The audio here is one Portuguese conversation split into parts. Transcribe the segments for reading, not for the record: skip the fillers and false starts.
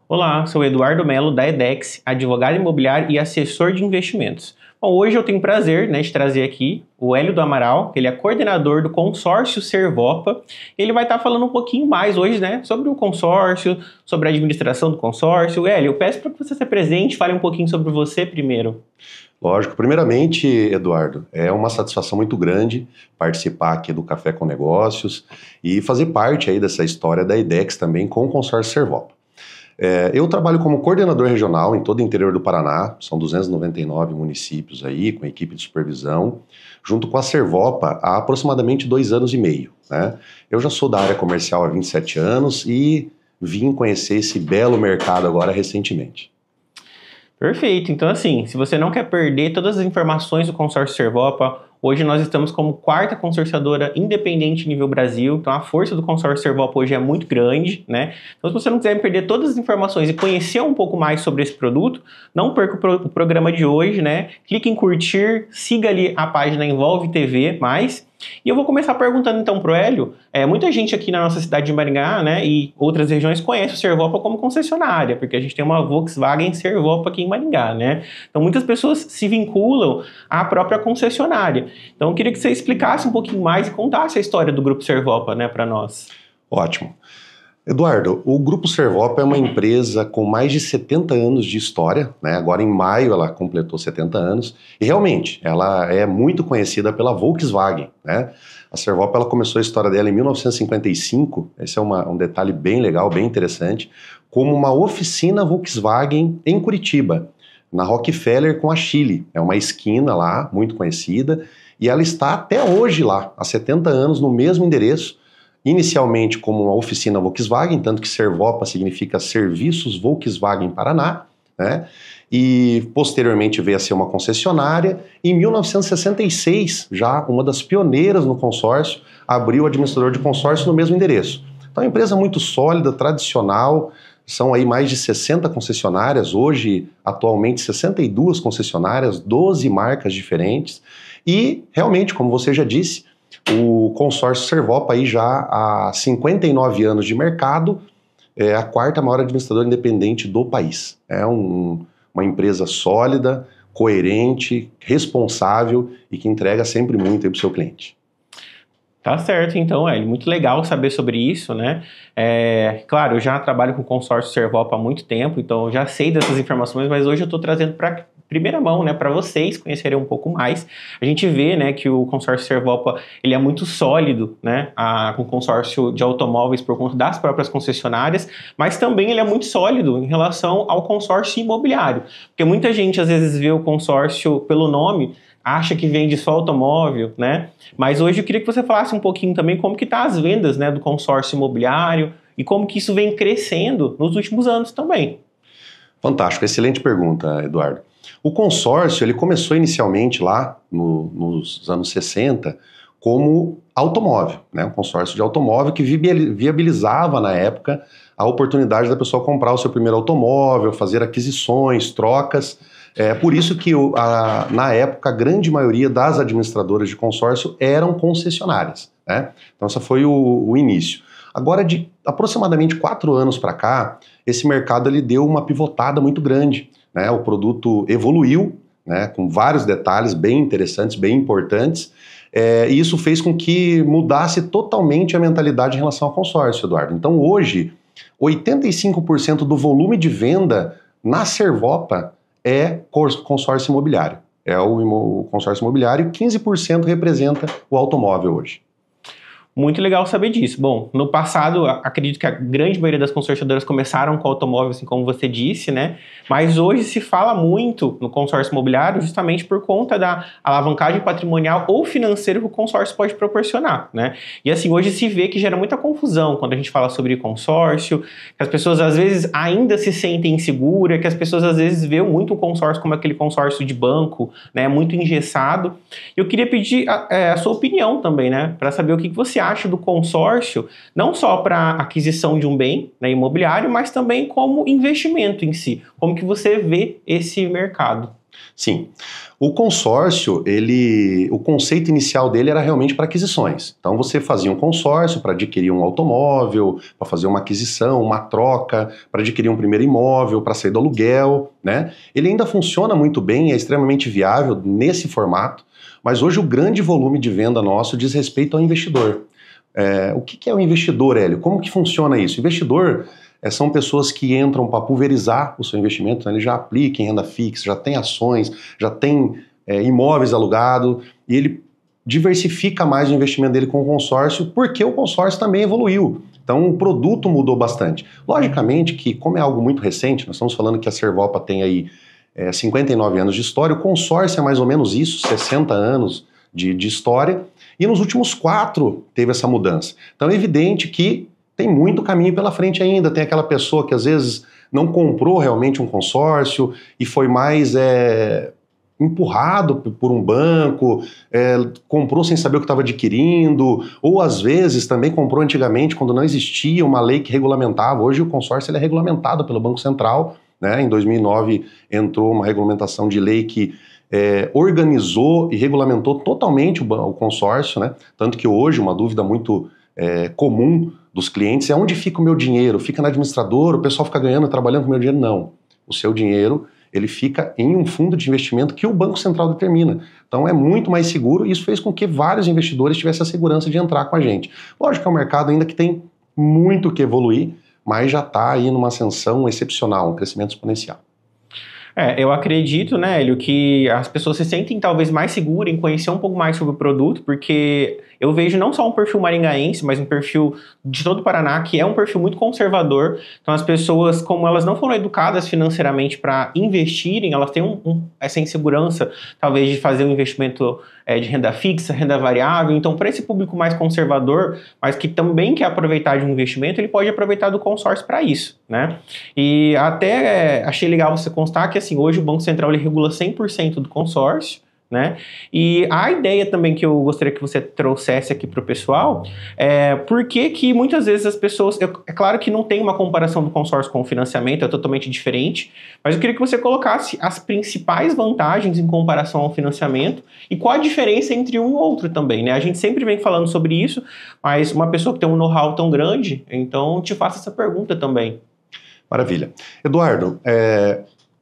Olá, sou Eduardo Melo da EDEX, advogado imobiliário e assessor de investimentos. Bom, hoje eu tenho o prazer, de trazer aqui o Hélio do Amaral, que ele é coordenador do consórcio Servopa. Ele vai estar falando um pouquinho mais hoje, sobre o consórcio, sobre a administração do consórcio. Hélio, eu peço para que você se apresente, fale um pouquinho sobre você primeiro. Lógico. Primeiramente, Eduardo, é uma satisfação muito grande participar aqui do Café com Negócios e fazer parte aí dessa história da EDEX também com o consórcio Servopa. Eu trabalho como coordenador regional em todo o interior do Paraná, são 299 municípios aí, com equipe de supervisão, junto com a Servopa há aproximadamente 2 anos e meio, né? Eu já sou da área comercial há 27 anos e vim conhecer esse belo mercado agora recentemente. Perfeito. Então, assim, se você não quer perder todas as informações do consórcio Servopa, hoje nós estamos como quarta consorciadora independente nível Brasil, então a força do consórcio Servopa hoje é muito grande, né? Então, se você não quiser perder todas as informações e conhecer um pouco mais sobre esse produto, não perca o programa de hoje, né? Clique em curtir, siga ali a página Envolve TV+. E eu vou começar perguntando então pro Hélio, muita gente aqui na nossa cidade de Maringá, e outras regiões conhece o Servopa como concessionária, porque a gente tem uma Volkswagen Servopa aqui em Maringá, né? Então muitas pessoas se vinculam à própria concessionária. Então eu queria que você explicasse um pouquinho mais e contasse a história do Grupo Servopa, para nós. Ótimo. Eduardo, o Grupo Servopa é uma empresa com mais de 70 anos de história, né? Agora em maio ela completou 70 anos e realmente ela é muito conhecida pela Volkswagen, né? A Servopa ela começou a história dela em 1955, esse é um detalhe bem legal, bem interessante, como uma oficina Volkswagen em Curitiba, na Rockefeller com a Chile. É uma esquina lá, muito conhecida, e ela está até hoje lá, há 70 anos, no mesmo endereço, inicialmente como uma oficina Volkswagen, tanto que Servopa significa Serviços Volkswagen Paraná, né? E posteriormente veio a ser uma concessionária. Em 1966, já uma das pioneiras no consórcio, abriu o administrador de consórcio no mesmo endereço. Então, é uma empresa muito sólida, tradicional, são aí mais de 60 concessionárias, hoje, atualmente, 62 concessionárias, 12 marcas diferentes, e realmente, como você já disse, o consórcio Servopa aí já há 59 anos de mercado, é a quarta maior administradora independente do país. É uma empresa sólida, coerente, responsável e que entrega sempre muito para o seu cliente. Tá certo, então, Hélio. Muito legal saber sobre isso, né? Claro, eu já trabalho com o consórcio Servopa há muito tempo, então eu já sei dessas informações, mas hoje eu estou trazendo para primeira mão, para vocês conhecerem um pouco mais. A gente vê, que o consórcio Servopa, ele é muito sólido, com o consórcio de automóveis por conta das próprias concessionárias, mas também ele é muito sólido em relação ao consórcio imobiliário, porque muita gente às vezes vê o consórcio pelo nome, acha que vende só automóvel, Mas hoje eu queria que você falasse um pouquinho também como que tá as vendas, do consórcio imobiliário e como que isso vem crescendo nos últimos anos também. Fantástico, excelente pergunta, Eduardo. O consórcio, ele começou inicialmente lá nos anos 60 como automóvel, um consórcio de automóvel que viabilizava na época a oportunidade da pessoa comprar o seu primeiro automóvel, fazer aquisições, trocas. É por isso que, na época, a grande maioria das administradoras de consórcio eram concessionárias, Então, esse foi o início. Agora, de aproximadamente 4 anos para cá, esse mercado ele deu uma pivotada muito grande, O produto evoluiu, com vários detalhes bem interessantes, bem importantes, e isso fez com que mudasse totalmente a mentalidade em relação ao consórcio, Eduardo. Então, hoje, 85% do volume de venda na Servopa é consórcio imobiliário. É o consórcio imobiliário, 15% representa o automóvel hoje. Muito legal saber disso. Bom, no passado, acredito que a grande maioria das consorciadoras começaram com automóvel, assim como você disse, Mas hoje se fala muito no consórcio imobiliário justamente por conta da alavancagem patrimonial ou financeira que o consórcio pode proporcionar, E assim, hoje se vê que gera muita confusão quando a gente fala sobre consórcio, que as pessoas às vezes ainda se sentem inseguras, que as pessoas às vezes veem muito o consórcio como aquele consórcio de banco, muito engessado. Eu queria pedir a sua opinião também, para saber o que você acha do consórcio, não só para aquisição de um bem imobiliário, mas também como investimento em si. Como que você vê esse mercado? Sim. O consórcio, o conceito inicial dele era realmente para aquisições. Então você fazia um consórcio para adquirir um automóvel, para fazer uma aquisição, uma troca, para adquirir um primeiro imóvel, para sair do aluguel, né? Ele ainda funciona muito bem, é extremamente viável nesse formato, mas hoje o grande volume de venda nosso diz respeito ao investidor. O que é o investidor, Hélio? Como que funciona isso? O investidor são pessoas que entram para pulverizar o seu investimento, então ele já aplica em renda fixa, já tem ações, já tem imóveis alugados, e ele diversifica mais o investimento dele com o consórcio, porque o consórcio também evoluiu. Então o produto mudou bastante. Logicamente que, como é algo muito recente, nós estamos falando que a Servopa tem aí 59 anos de história, o consórcio é mais ou menos isso, 60 anos de história, e nos últimos 4 teve essa mudança. Então é evidente que tem muito caminho pela frente ainda. Tem aquela pessoa que às vezes não comprou realmente um consórcio e foi mais empurrado por um banco, comprou sem saber o que estava adquirindo, ou às vezes também comprou antigamente quando não existia uma lei que regulamentava. Hoje o consórcio ele é regulamentado pelo Banco Central, né? Em 2009 entrou uma regulamentação de lei que organizou e regulamentou totalmente o consórcio, né? Tanto que hoje uma dúvida muito comum dos clientes é: onde fica o meu dinheiro? Fica na administradora? O pessoal fica ganhando, trabalhando com o meu dinheiro? Não. O seu dinheiro, ele fica em um fundo de investimento que o Banco Central determina. Então é muito mais seguro, e isso fez com que vários investidores tivessem a segurança de entrar com a gente. Lógico que é um mercado ainda que tem muito que evoluir, mas já está aí numa ascensão excepcional, um crescimento exponencial. Eu acredito, né, Hélio, que as pessoas se sentem talvez mais seguras em conhecer um pouco mais sobre o produto, porque eu vejo não só um perfil maringaense, mas um perfil de todo o Paraná, que é um perfil muito conservador. Então as pessoas, como elas não foram educadas financeiramente para investirem, elas têm essa insegurança, talvez, de fazer um investimento de renda fixa, renda variável. Então, para esse público mais conservador, mas que também quer aproveitar de um investimento, ele pode aproveitar do consórcio para isso, né? E até achei legal você constar que, assim, hoje o Banco Central ele regula 100% do consórcio, né? E a ideia também que eu gostaria que você trouxesse aqui para o pessoal por que muitas vezes as pessoas... É claro que não tem uma comparação do consórcio com o financiamento, é totalmente diferente, mas eu queria que você colocasse as principais vantagens em comparação ao financiamento e qual a diferença entre um e outro também, né? A gente sempre vem falando sobre isso, mas uma pessoa que tem um know-how tão grande, então te faço essa pergunta também. Maravilha. Eduardo,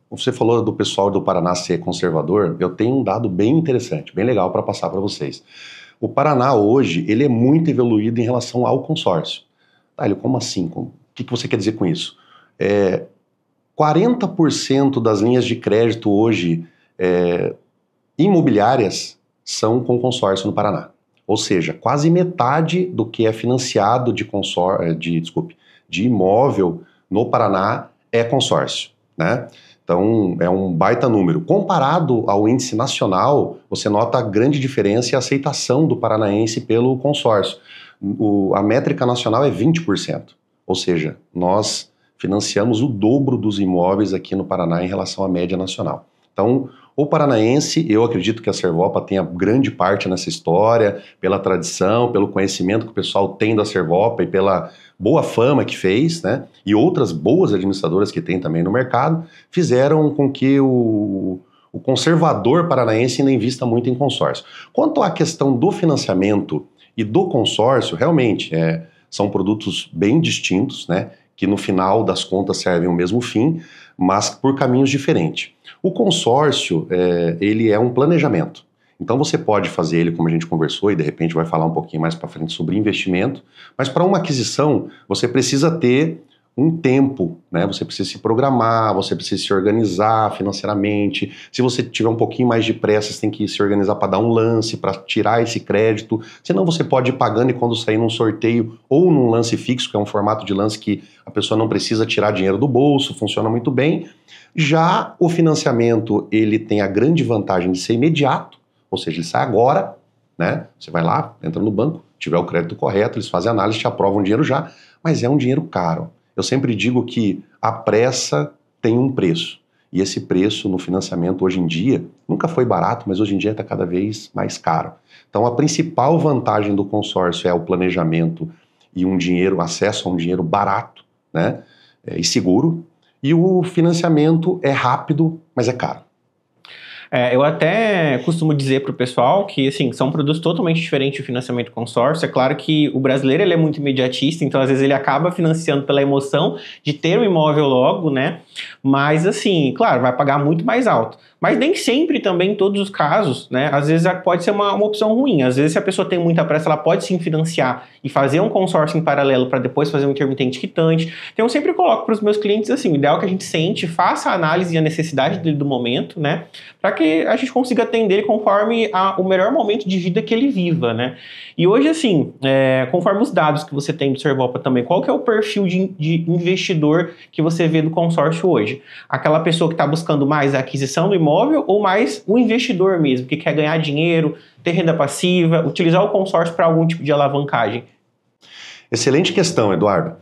você falou do pessoal do Paraná ser conservador. Eu tenho um dado bem interessante, bem legal para passar para vocês. O Paraná hoje, ele é muito evoluído em relação ao consórcio. Hélio, como assim? O que você quer dizer com isso? 40% das linhas de crédito hoje imobiliárias são com consórcio no Paraná. Ou seja, quase metade do que é financiado de imóvel no Paraná é consórcio, né? Então, é um baita número. Comparado ao índice nacional, você nota a grande diferença e a aceitação do paranaense pelo consórcio. A métrica nacional é 20%. Ou seja, nós financiamos o dobro dos imóveis aqui no Paraná em relação à média nacional. Então, o paranaense, eu acredito que a Servopa tenha grande parte nessa história, pela tradição, pelo conhecimento que o pessoal tem da Servopa e pela boa fama que fez, né? E outras boas administradoras que tem também no mercado, fizeram com que o conservador paranaense ainda invista muito em consórcio. Quanto à questão do financiamento e do consórcio, realmente são produtos bem distintos, né? Que no final das contas servem o mesmo fim, mas por caminhos diferentes. O consórcio, ele é um planejamento. Então você pode fazer ele, como a gente conversou, e de repente vai falar um pouquinho mais para frente sobre investimento, mas para uma aquisição você precisa ter um tempo, né? Você precisa se programar, você precisa se organizar financeiramente. Se você tiver um pouquinho mais de pressa, você tem que se organizar para dar um lance, para tirar esse crédito. Senão você pode ir pagando e quando sair num sorteio ou num lance fixo, que é um formato de lance que a pessoa não precisa tirar dinheiro do bolso, funciona muito bem. Já o financiamento, ele tem a grande vantagem de ser imediato, ou seja, ele sai agora, né? Você vai lá, entra no banco, tiver o crédito correto, eles fazem a análise, te aprovam o dinheiro já, mas é um dinheiro caro. Eu sempre digo que a pressa tem um preço. E esse preço no financiamento hoje em dia, nunca foi barato, mas hoje em dia está cada vez mais caro. Então a principal vantagem do consórcio é o planejamento e acesso a um dinheiro barato, né? E seguro. E o financiamento é rápido, mas é caro. Eu até costumo dizer para o pessoal que, assim, são produtos totalmente diferentes do financiamento consórcio. É claro que o brasileiro ele é muito imediatista, então às vezes ele acaba financiando pela emoção de ter um imóvel logo, né? Mas, assim, claro, vai pagar muito mais alto. Mas nem sempre também, em todos os casos, né? Às vezes pode ser uma opção ruim. Às vezes, se a pessoa tem muita pressa, ela pode sim financiar e fazer um consórcio em paralelo para depois fazer um intermitente quitante. Então, eu sempre coloco para os meus clientes assim: o ideal é que a gente sente, faça a análise e a necessidade dele do momento, né? Para que a gente consiga atender ele conforme o melhor momento de vida que ele viva, né? E hoje, assim, conforme os dados que você tem do Servopa também, qual que é o perfil de investidor que você vê do consórcio hoje? Aquela pessoa que está buscando mais a aquisição do imóvel ou mais o investidor mesmo, que quer ganhar dinheiro, ter renda passiva, utilizar o consórcio para algum tipo de alavancagem? Excelente questão, Eduardo.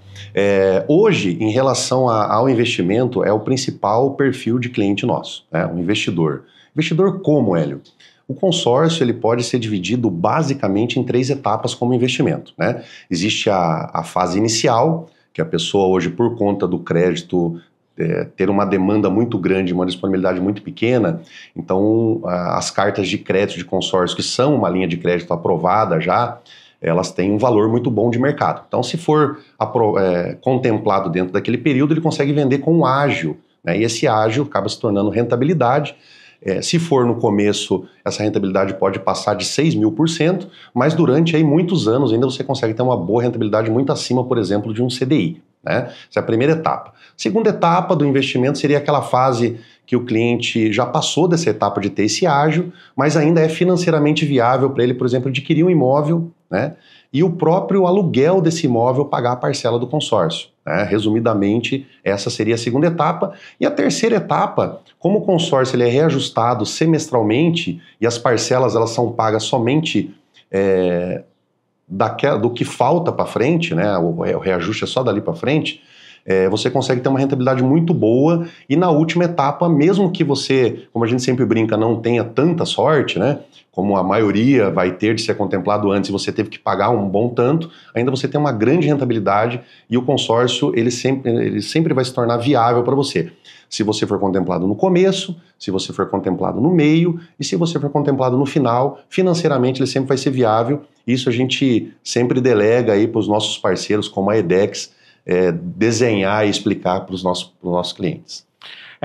Hoje, em relação ao investimento, é o principal perfil de cliente nosso, né? O investidor. Investidor como, Hélio? O consórcio ele pode ser dividido basicamente em 3 etapas como investimento, né? Existe a fase inicial, que a pessoa hoje, por conta do crédito, ter uma demanda muito grande, uma disponibilidade muito pequena, então as cartas de crédito de consórcio, que são uma linha de crédito aprovada já, elas têm um valor muito bom de mercado. Então, se for contemplado dentro daquele período, ele consegue vender com um ágio, né? E esse ágio acaba se tornando rentabilidade. Se for no começo, essa rentabilidade pode passar de 6.000%, mas durante aí muitos anos ainda você consegue ter uma boa rentabilidade muito acima, por exemplo, de um CDI, né? Essa é a primeira etapa. Segunda etapa do investimento seria aquela fase que o cliente já passou dessa etapa de ter esse ágio, mas ainda é financeiramente viável para ele, por exemplo, adquirir um imóvel, né? E o próprio aluguel desse imóvel pagar a parcela do consórcio, né? Resumidamente, essa seria a segunda etapa. E a terceira etapa, como o consórcio ele é reajustado semestralmente e as parcelas elas são pagas somente do que falta para frente, né? O reajuste é só dali para frente. Você consegue ter uma rentabilidade muito boa e na última etapa, mesmo que você, como a gente sempre brinca, não tenha tanta sorte, né? Como a maioria vai ter de ser contemplado antes e você teve que pagar um bom tanto, ainda você tem uma grande rentabilidade e o consórcio ele sempre vai se tornar viável para você. Se você for contemplado no começo, se você for contemplado no meio e se você for contemplado no final, financeiramente ele sempre vai ser viável. Isso a gente sempre delega aí para os nossos parceiros como a Edex, desenhar e explicar para os nossos clientes.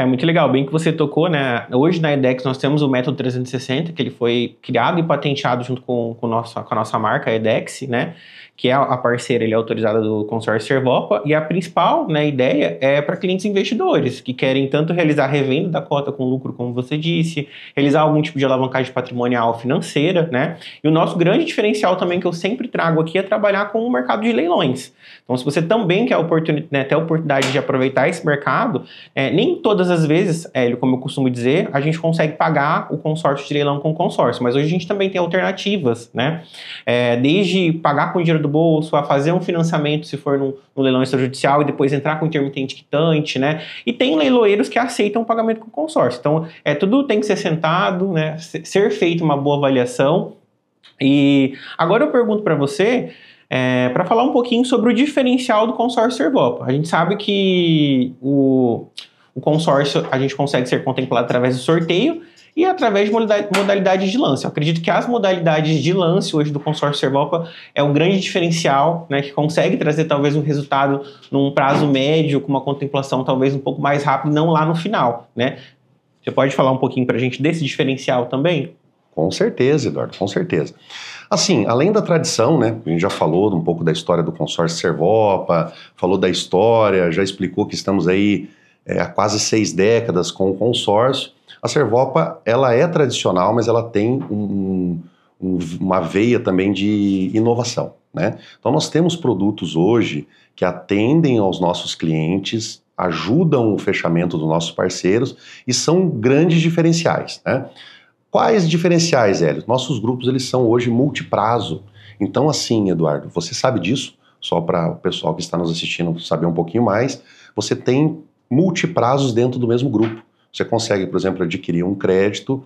Muito legal, bem que você tocou, né? Hoje na Edex nós temos o método 360, que ele foi criado e patenteado junto com a nossa marca, a Edex, né? Que é a parceira, ele é autorizada do consórcio Servopa, e a principal, né, ideia é para clientes investidores, que querem tanto realizar revenda da cota com lucro, como você disse, realizar algum tipo de alavancagem patrimonial financeira, né? E o nosso grande diferencial também que eu sempre trago aqui é trabalhar com o mercado de leilões. Então, se você também quer ter a oportunidade de aproveitar esse mercado, nem todas as vezes, como eu costumo dizer, a gente consegue pagar o consórcio de leilão com consórcio, mas hoje a gente também tem alternativas, né? Desde pagar com dinheiro do bolso, a fazer um financiamento se for no leilão extrajudicial e depois entrar com intermitente quitante, né? E tem leiloeiros que aceitam o pagamento com consórcio. Então, tudo tem que ser sentado, né? Ser feita uma boa avaliação. E agora eu pergunto para você, para falar um pouquinho sobre o diferencial do consórcio Servopa. A gente sabe que o consórcio a gente consegue ser contemplado através do sorteio e através de modalidades de lance. Eu acredito que as modalidades de lance hoje do consórcio Servopa é um grande diferencial, né, que consegue trazer talvez um resultado num prazo médio, com uma contemplação talvez um pouco mais rápida, não lá no final, né? Você pode falar um pouquinho para a gente desse diferencial também? Com certeza, Eduardo, com certeza. Assim, além da tradição, né, a gente já falou um pouco da história do consórcio Servopa, falou da história, já explicou que estamos aí há quase 6 décadas com o consórcio. A Servopa, ela é tradicional, mas ela tem uma veia também de inovação, né? Então nós temos produtos hoje que atendem aos nossos clientes, ajudam o fechamento dos nossos parceiros e são grandes diferenciais, né? Quais diferenciais, Hélio? Nossos grupos eles são hoje multiprazo. Então assim, Eduardo, você sabe disso? Só para o pessoal que está nos assistindo saber um pouquinho mais, você tem multiprazos dentro do mesmo grupo. Você consegue, por exemplo, adquirir um crédito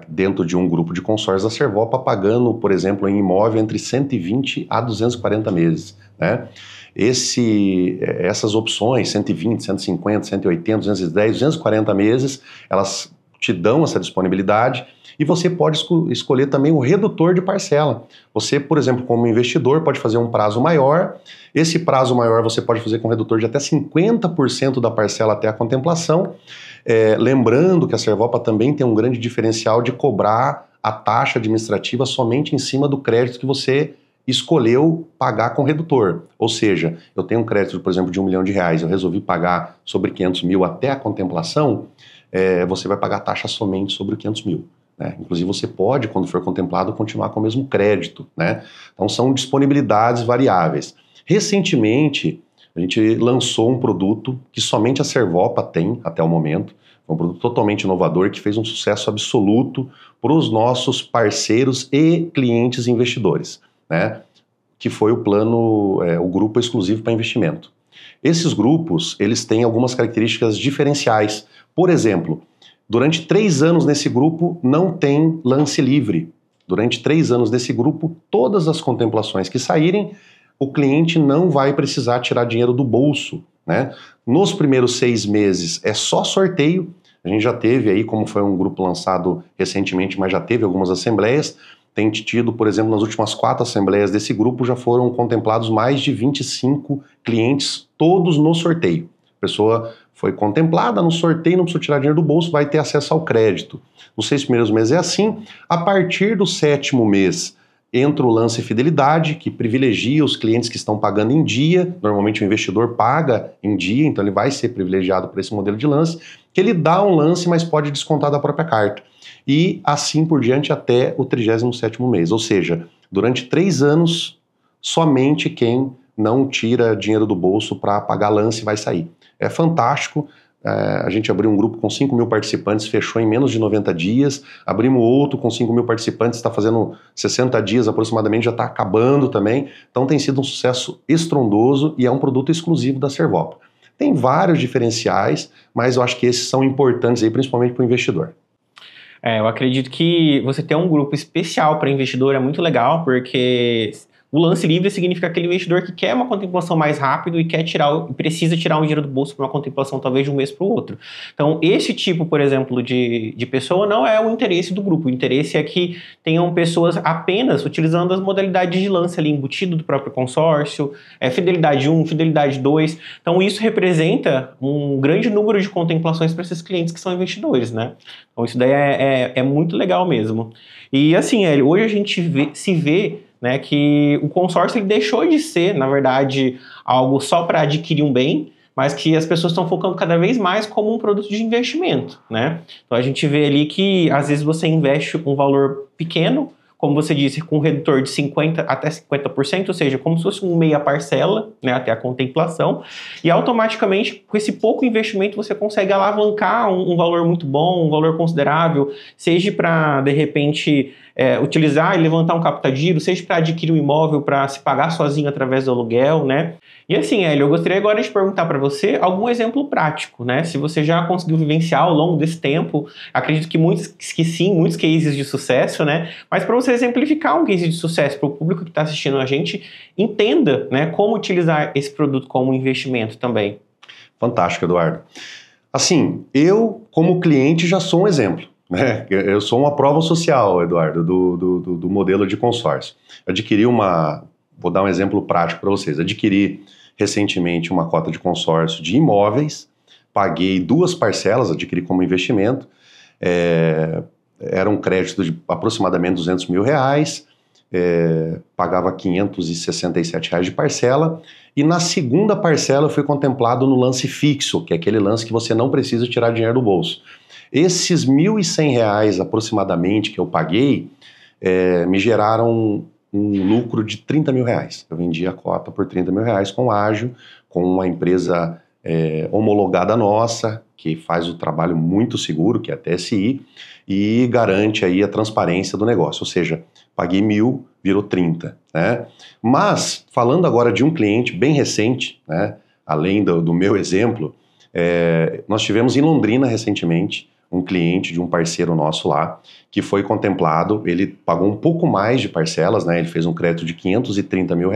dentro de um grupo de consórcios da Servopa, pagando, por exemplo, em imóvel entre 120 a 240 meses, né? Essas opções, 120, 150, 180, 210, 240 meses, elas te dão essa disponibilidade e você pode escolher também o redutor de parcela. Você, por exemplo, como investidor, pode fazer um prazo maior. Esse prazo maior você pode fazer com redutor de até 50% da parcela até a contemplação. Lembrando que a Servopa também tem um grande diferencial de cobrar a taxa administrativa somente em cima do crédito que você escolheu pagar com redutor. Ou seja, eu tenho um crédito, por exemplo, de R$1 milhão, eu resolvi pagar sobre 500 mil até a contemplação, você vai pagar a taxa somente sobre 500 mil. Né? Inclusive você pode, quando for contemplado, continuar com o mesmo crédito. Né? Então são disponibilidades variáveis. Recentemente, a gente lançou um produto que somente a Servopa tem até o momento, um produto totalmente inovador que fez um sucesso absoluto para os nossos parceiros e clientes investidores, né? Que foi o plano, o grupo exclusivo para investimento. Esses grupos, eles têm algumas características diferenciais. Por exemplo, durante 3 anos nesse grupo não tem lance livre. Durante 3 anos desse grupo, todas as contemplações que saírem, o cliente não vai precisar tirar dinheiro do bolso, né? Nos primeiros 6 meses é só sorteio. A gente já teve aí, como foi um grupo lançado recentemente, mas já teve algumas assembleias. Tem tido, por exemplo, nas últimas 4 assembleias desse grupo já foram contemplados mais de 25 clientes, todos no sorteio. A pessoa foi contemplada no sorteio, não precisou tirar dinheiro do bolso, vai ter acesso ao crédito. Nos 6 primeiros meses é assim. A partir do 7º mês, entra o lance fidelidade, que privilegia os clientes que estão pagando em dia. Normalmente o investidor paga em dia, então ele vai ser privilegiado por esse modelo de lance, que ele dá um lance, mas pode descontar da própria carta. E assim por diante até o 37º mês. Ou seja, durante 3 anos, somente quem não tira dinheiro do bolso para pagar lance vai sair. É fantástico. A gente abriu um grupo com 5 mil participantes, fechou em menos de 90 dias, abrimos outro com 5 mil participantes, está fazendo 60 dias aproximadamente, já está acabando também, então tem sido um sucesso estrondoso e é um produto exclusivo da Servopa. Tem vários diferenciais, mas eu acho que esses são importantes aí, principalmente para o investidor. Eu acredito que você ter um grupo especial para investidor é muito legal, porque o lance livre significa aquele investidor que quer uma contemplação mais rápido e precisa tirar um dinheiro do bolso para uma contemplação talvez de um mês para o outro. Então, esse tipo, por exemplo, de pessoa não é o interesse do grupo. O interesse é que tenham pessoas apenas utilizando as modalidades de lance ali embutido do próprio consórcio, fidelidade 1, fidelidade 2. Então, isso representa um grande número de contemplações para esses clientes que são investidores, né? Então, isso daí é muito legal mesmo. E assim, Hélio, hoje a gente se vê, né, que o consórcio ele deixou de ser, na verdade, algo só para adquirir um bem, mas que as pessoas estão focando cada vez mais como um produto de investimento, né? Então a gente vê ali que às vezes você investe um valor pequeno, como você disse, com um redutor de 50% até 50%, ou seja, como se fosse meia parcela, né, até a contemplação, e automaticamente, com esse pouco investimento, você consegue alavancar um valor muito bom, um valor considerável, seja para, de repente, utilizar e levantar um capital de giro, seja para adquirir um imóvel para se pagar sozinho através do aluguel, né? E assim, Hélio, eu gostaria agora de perguntar para você algum exemplo prático, né? Se você já conseguiu vivenciar ao longo desse tempo, acredito que muitos cases de sucesso, né? Mas para você exemplificar um case de sucesso para o público que está assistindo a gente, entenda, né, como utilizar esse produto como investimento também. Fantástico, Eduardo. Assim, eu como cliente já sou um exemplo. Eu sou uma prova social, Eduardo, do modelo de consórcio. Vou dar um exemplo prático para vocês. Adquiri recentemente uma cota de consórcio de imóveis, paguei 2 parcelas, adquiri como investimento, era um crédito de aproximadamente R$200 mil, pagava R$567 de parcela, e na segunda parcela eu fui contemplado no lance fixo, que é aquele lance que você não precisa tirar dinheiro do bolso. Esses R$1.100 aproximadamente que eu paguei me geraram um lucro de R$30 mil. Eu vendi a cota por R$30 mil com ágio, com uma empresa homologada nossa, que faz o trabalho muito seguro, que é a TSI, e garante aí a transparência do negócio. Ou seja, paguei 1.000, virou 30, né? Mas, falando agora de um cliente bem recente, né, além do meu exemplo, nós tivemos em Londrina recentemente um cliente de um parceiro nosso lá, que foi contemplado, ele pagou um pouco mais de parcelas, né? Ele fez um crédito de R$530 mil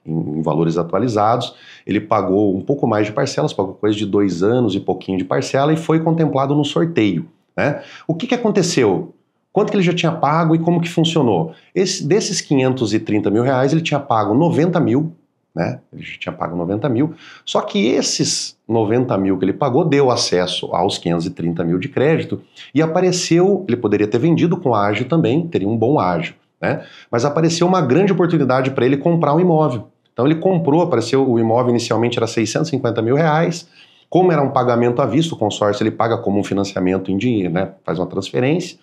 em valores atualizados, ele pagou um pouco mais de parcelas, pagou coisa de 2 anos e pouquinho de parcela e foi contemplado no sorteio. né? O que aconteceu? Quanto que ele já tinha pago e como que funcionou? Desses 530 mil reais, ele tinha pago 90 mil, né? Ele já tinha pago 90 mil, só que esses 90 mil que ele pagou deu acesso aos 530 mil de crédito e apareceu, ele poderia ter vendido com ágio também, teria um bom ágio, né? Mas apareceu uma grande oportunidade para ele comprar um imóvel. Então ele comprou, apareceu, o imóvel inicialmente era 650 mil reais, como era um pagamento à vista, o consórcio ele paga como um financiamento em dinheiro, né? Faz uma transferência.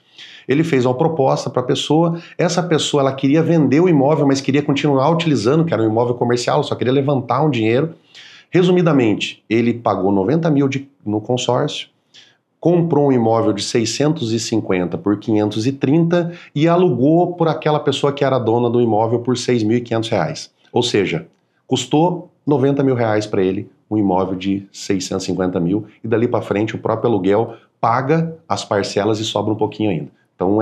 Ele fez uma proposta para a pessoa, essa pessoa ela queria vender o imóvel, mas queria continuar utilizando, que era um imóvel comercial, só queria levantar um dinheiro. Resumidamente, ele pagou 90 mil no consórcio, comprou um imóvel de 650 por 530 e alugou por aquela pessoa que era dona do imóvel por 6.500 reais. Ou seja, custou 90 mil reais para ele um imóvel de 650 mil e dali para frente o próprio aluguel paga as parcelas e sobra um pouquinho ainda. Então,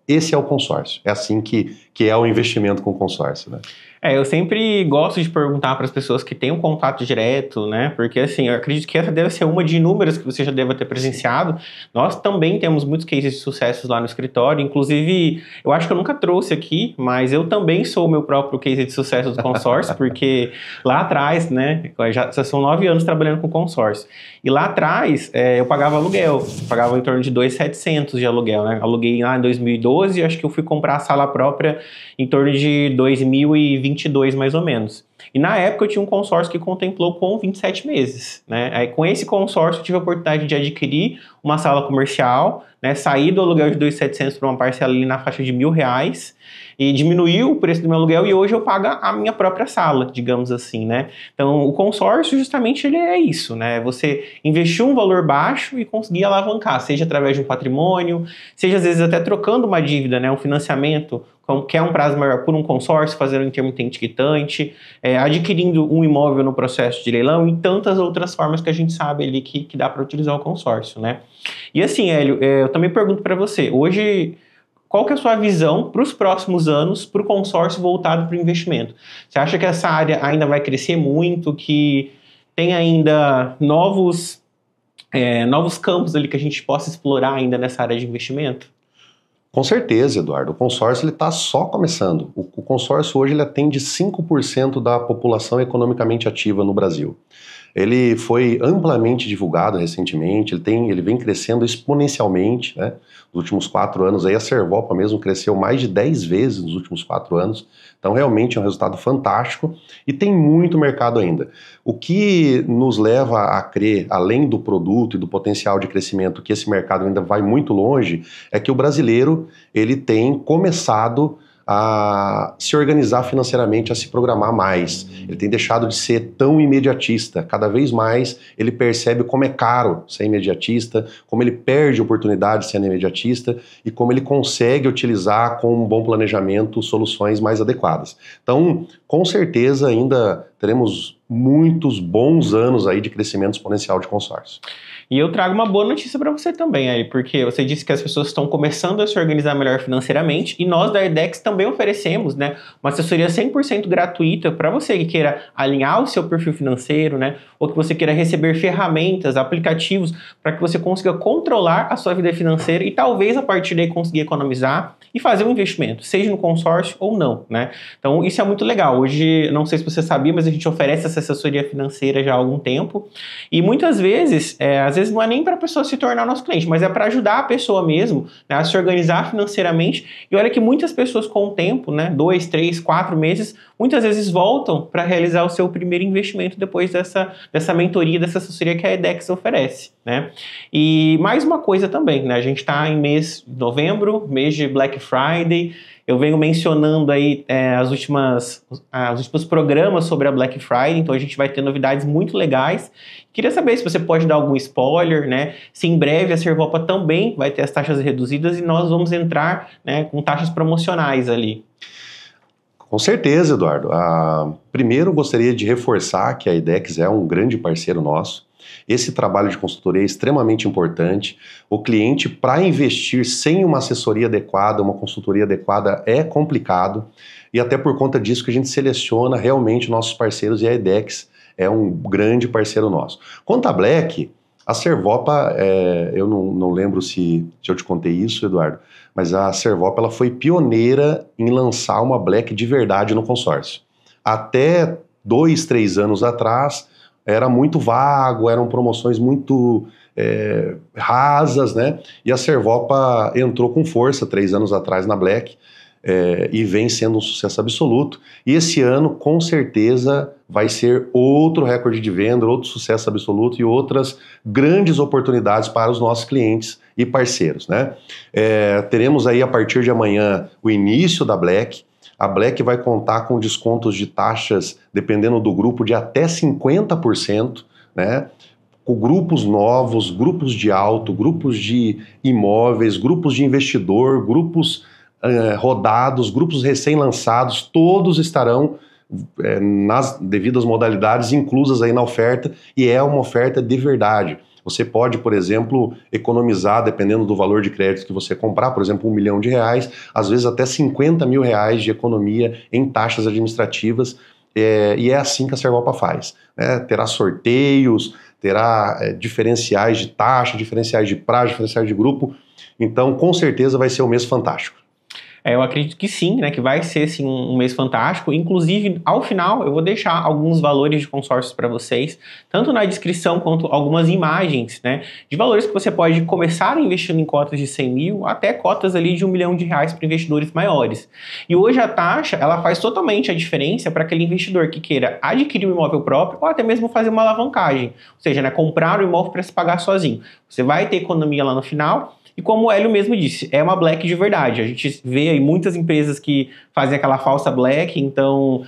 esse é o consórcio. É assim que é o investimento com consórcio, né? Eu sempre gosto de perguntar para as pessoas que têm um contato direto, né? Porque, assim, eu acredito que essa deve ser uma de inúmeras que você já deva ter presenciado. Nós também temos muitos cases de sucesso lá no escritório. Inclusive, eu acho que eu nunca trouxe aqui, mas eu também sou o meu próprio case de sucesso do consórcio, porque lá atrás, né? Já são 9 anos trabalhando com consórcio. E lá atrás, eu pagava aluguel. Eu pagava em torno de 2.700 de aluguel, né? Aluguei lá em 2012 e acho que eu fui comprar a sala própria em torno de 2022, mais ou menos. E na época eu tinha um consórcio que contemplou com 27 meses, né? Aí com esse consórcio eu tive a oportunidade de adquirir uma sala comercial, né? Sair do aluguel de 2.700 para uma parcela ali na faixa de R$ 1.000 e diminuiu o preço do meu aluguel e hoje eu pago a minha própria sala, digamos assim, né? Então o consórcio justamente ele é isso, né? Você investir um valor baixo e conseguir alavancar, seja através de um patrimônio, seja às vezes até trocando uma dívida, né? Um financiamento que é um prazo maior por um consórcio, fazendo um intermitente quitante, adquirindo um imóvel no processo de leilão e tantas outras formas que a gente sabe ali que dá para utilizar o consórcio, né? E assim, Hélio, eu também pergunto para você, hoje, qual que é a sua visão para os próximos anos para o consórcio voltado para o investimento? Você acha que essa área ainda vai crescer muito, que tem ainda novos campos ali que a gente possa explorar ainda nessa área de investimento? Com certeza, Eduardo. O consórcio está só começando. O consórcio hoje ele atende 5% da população economicamente ativa no Brasil. Ele foi amplamente divulgado recentemente, ele vem crescendo exponencialmente, né? Nos últimos 4 anos, aí a Servopa mesmo cresceu mais de 10 vezes nos últimos 4 anos, então realmente é um resultado fantástico e tem muito mercado ainda. O que nos leva a crer, além do produto e do potencial de crescimento, que esse mercado ainda vai muito longe, é que o brasileiro ele tem começado a se organizar financeiramente, a se programar mais. Ele tem deixado de ser tão imediatista. Cada vez mais ele percebe como é caro ser imediatista, como ele perde oportunidade sendo imediatista e como ele consegue utilizar com um bom planejamento soluções mais adequadas. Então, com certeza ainda teremos muitos bons anos aí de crescimento exponencial de consórcio. E eu trago uma boa notícia para você também, aí, porque você disse que as pessoas estão começando a se organizar melhor financeiramente e nós da IDEX também oferecemos, né, uma assessoria 100% gratuita para você que queira alinhar o seu perfil financeiro, né, ou que você queira receber ferramentas, aplicativos para que você consiga controlar a sua vida financeira e talvez a partir daí conseguir economizar e fazer um investimento, seja no consórcio ou não, né? Então isso é muito legal. Hoje, não sei se você sabia, mas a gente oferece essa assessoria financeira já há algum tempo e muitas vezes, às vezes não é nem para a pessoa se tornar nosso cliente, mas é para ajudar a pessoa mesmo, né, a se organizar financeiramente. E olha que muitas pessoas com o tempo, né, 2, 3, 4 meses, muitas vezes voltam para realizar o seu primeiro investimento depois dessa mentoria, dessa assessoria que a IDEX oferece, né? E mais uma coisa também, né? A gente está em mês de novembro, mês de Black Friday. Eu venho mencionando aí os últimos programas sobre a Black Friday, então a gente vai ter novidades muito legais. Queria saber se você pode dar algum spoiler, né? Se em breve a Servopa também vai ter as taxas reduzidas e nós vamos entrar, né, com taxas promocionais ali. Com certeza, Eduardo. Primeiro, gostaria de reforçar que a IDEX é um grande parceiro nosso. Esse trabalho de consultoria é extremamente importante. O cliente, para investir sem uma assessoria adequada, uma consultoria adequada, é complicado. E até por conta disso que a gente seleciona realmente nossos parceiros e a IDEX é um grande parceiro nosso. Quanto à Black, A Servopa, eu não lembro se eu te contei isso, Eduardo, mas a Servopa ela foi pioneira em lançar uma Black de verdade no consórcio. Até 2, 3 anos atrás, era muito vago, eram promoções muito rasas, né? E a Servopa entrou com força 3 anos atrás na Black, e vem sendo um sucesso absoluto. E esse ano, com certeza, vai ser outro recorde de venda, outro sucesso absoluto e outras grandes oportunidades para os nossos clientes e parceiros, né? Teremos aí, a partir de amanhã, o início da Black. A Black vai contar com descontos de taxas, dependendo do grupo, de até 50%, né? Com grupos novos, grupos de auto, grupos de imóveis, grupos de investidor, grupos rodados, grupos recém-lançados, todos estarão nas devidas modalidades inclusas aí na oferta, e é uma oferta de verdade. Você pode, por exemplo, economizar, dependendo do valor de crédito que você comprar, por exemplo, R$1 milhão, às vezes até R$50 mil de economia em taxas administrativas, e é assim que a Servopa faz, né? Terá sorteios, terá diferenciais de taxa, diferenciais de prazo, diferenciais de grupo, então com certeza vai ser um mês fantástico. Eu acredito que sim, né, que vai ser sim, um mês fantástico. Inclusive, ao final, eu vou deixar alguns valores de consórcios para vocês, tanto na descrição quanto algumas imagens, né, de valores que você pode começar investindo em cotas de 100 mil até cotas ali de R$1 milhão para investidores maiores. E hoje a taxa, ela faz totalmente a diferença para aquele investidor que queira adquirir um imóvel próprio ou até mesmo fazer uma alavancagem, ou seja, né, comprar o imóvel para se pagar sozinho. Você vai ter economia lá no final. E como o Hélio mesmo disse, é uma Black de verdade. A gente vê aí muitas empresas que fazem aquela falsa Black, então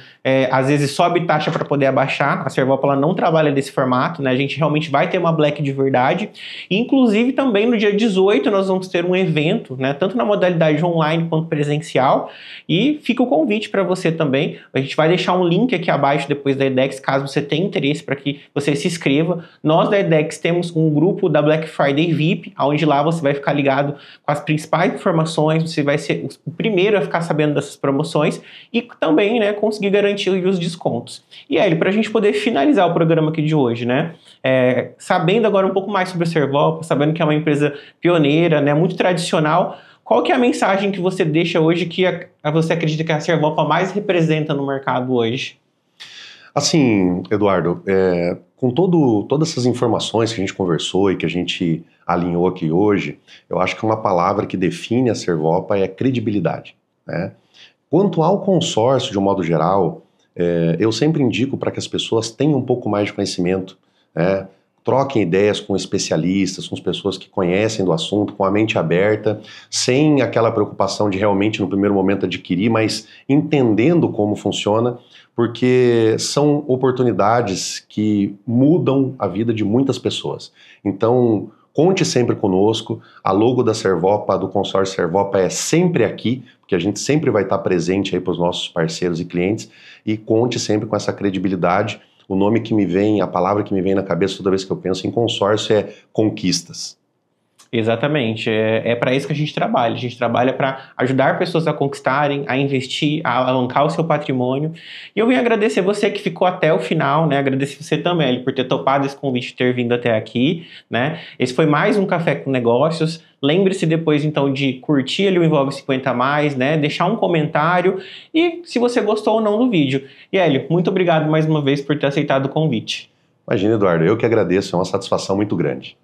às vezes sobe taxa para poder abaixar. A Servopa ela não trabalha desse formato, né? A gente realmente vai ter uma Black de verdade. Inclusive também no dia 18 nós vamos ter um evento, né? Tanto na modalidade online quanto presencial. E fica o convite para você também. A gente vai deixar um link aqui abaixo depois da EDEX, caso você tenha interesse para que você se inscreva. Nós da EDEX temos um grupo da Black Friday VIP, onde lá você vai ficar ligado com as principais informações, você vai ser o primeiro a ficar sabendo dessas promoções e também, né, conseguir garantir os descontos. E aí, para a gente poder finalizar o programa aqui de hoje, né, sabendo agora um pouco mais sobre a Servopa, sabendo que é uma empresa pioneira, né, muito tradicional, qual que é a mensagem que você deixa hoje que você acredita que a Servopa mais representa no mercado hoje? Assim, Eduardo, com todas essas informações que a gente conversou e que a gente alinhou aqui hoje, eu acho que uma palavra que define a Servopa é credibilidade, né? Quanto ao consórcio, de um modo geral, eu sempre indico para que as pessoas tenham um pouco mais de conhecimento, né? Troquem ideias com especialistas, com as pessoas que conhecem do assunto, com a mente aberta, sem aquela preocupação de realmente no primeiro momento adquirir, mas entendendo como funciona, porque são oportunidades que mudam a vida de muitas pessoas. Então, conte sempre conosco, a logo da Servopa, do consórcio Servopa é sempre aqui, porque a gente sempre vai estar presente aí para os nossos parceiros e clientes, e conte sempre com essa credibilidade. O nome que me vem, a palavra que me vem na cabeça toda vez que eu penso em consórcio é conquistas. Exatamente, é para isso que a gente trabalha para ajudar pessoas a conquistarem, a investir, a alavancar o seu patrimônio. E eu venho agradecer você que ficou até o final, né? Agradecer você também, Eli, por ter topado esse convite, ter vindo até aqui, né? Esse foi mais um Café com Negócios. Lembre-se depois, então, de curtir ali o Envolve 50 Mais, né? Deixar um comentário e se você gostou ou não do vídeo. E, Hélio, muito obrigado mais uma vez por ter aceitado o convite. Imagina, Eduardo, eu que agradeço, é uma satisfação muito grande.